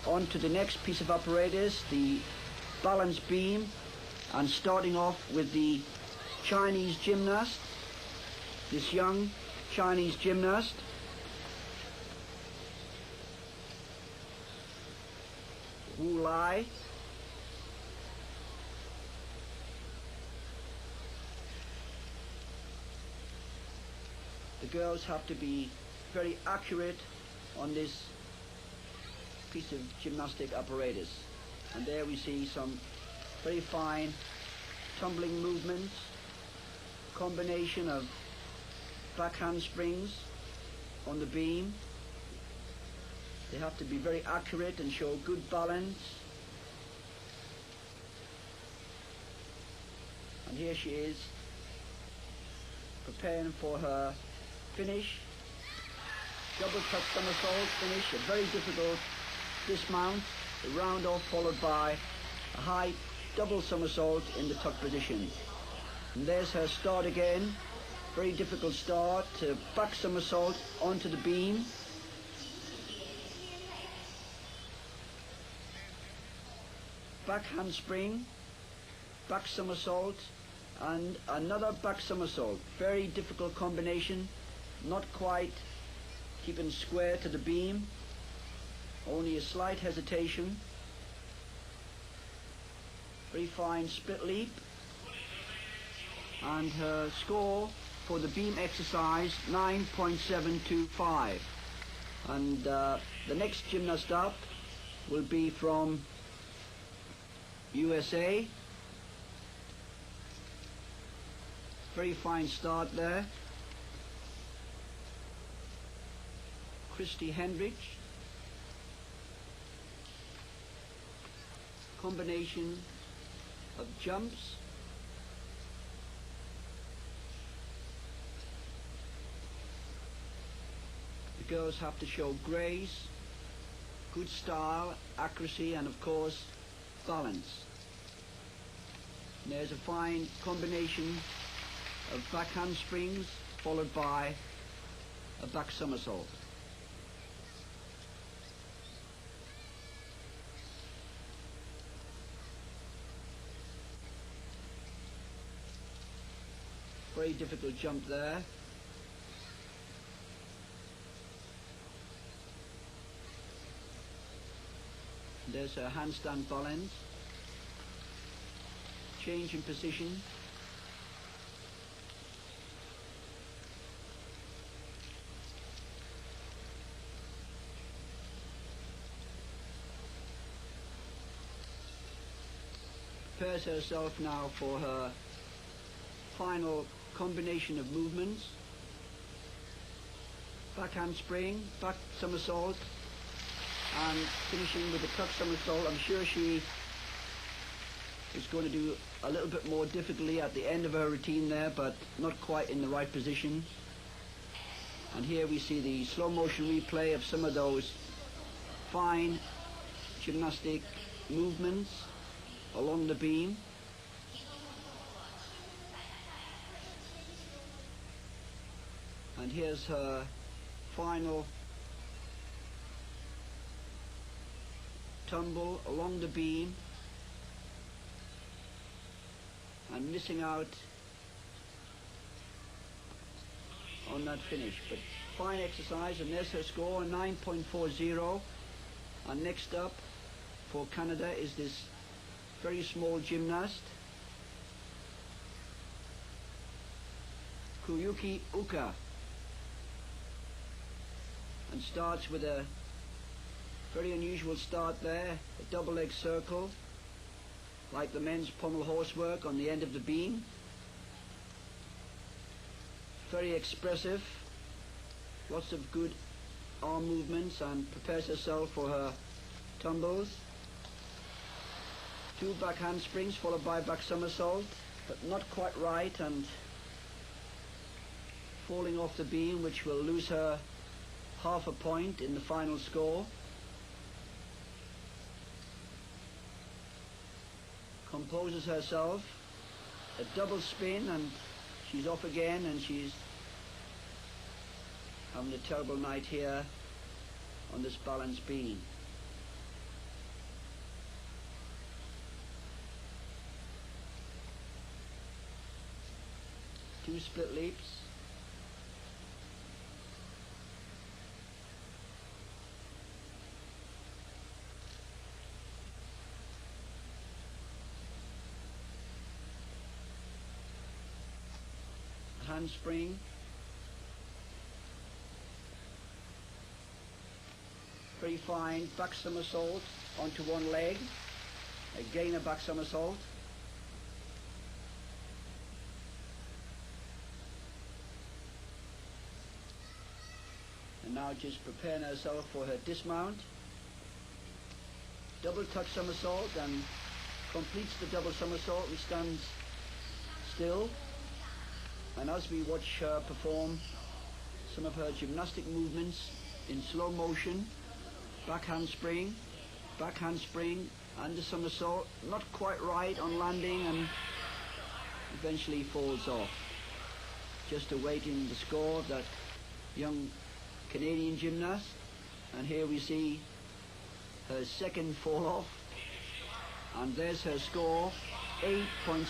on to the next piece of apparatus, the balance beam, and starting off with the Chinese gymnast, this young Chinese gymnast. Wu Lai. The girls have to be very accurate on this piece of gymnastic apparatus. And there we see some very fine tumbling movements, combination of back handsprings on the beam. They have to be very accurate and show good balance. And here she is, preparing for her finish. Double tuck somersault finish, a very difficult dismount, the round off followed by a high double somersault in the tuck position. And there's her start again, very difficult start, to back somersault onto the beam. Back handspring, back somersault, and another back somersault. Very difficult combination, not quite keeping square to the beam, only a slight hesitation. Very fine split leap, and her score for the beam exercise 9.725. And the next gymnast up will be from USA. Very fine start there. Christy Hendricks. Combination of jumps, the girls have to show grace, good style, accuracy, and of course balance. And there's a fine combination of back handsprings followed by a back somersault. Very difficult jump there. There's her handstand balance. Change in position. Prepares herself now for her final combination of movements. Back handspring, back somersault, and finishing with the tuck somersault. I'm sure she is going to do a little bit more difficultly at the end of her routine there, but not quite in the right position. And here we see the slow motion replay of some of those fine gymnastic movements along the beam. And here's her final tumble along the beam, and missing out on that finish. But fine exercise, and there's her score, 9.40. And next up for Canada is this very small gymnast, Kuyuki Uka, and starts with a very unusual start there, a double leg circle like the men's pommel horsework on the end of the beam. Very expressive, lots of good arm movements, and prepares herself for her tumbles. Two back handsprings followed by back somersault, but not quite right, and falling off the beam, which will lose her half a point in the final score. Composes herself, a double spin, and she's off again, and she's having a terrible night here on this balance beam. 2 split leaps. Handspring. Very fine back somersault onto one leg. Again a back somersault. And now just preparing herself for her dismount. Double tuck somersault and completes the double somersault and stands still. And as we watch her perform some of her gymnastic movements in slow motion, back handspring, and the somersault, not quite right on landing and eventually falls off. Just awaiting the score of that young Canadian gymnast. And here we see her second fall off. And there's her score, 8.6.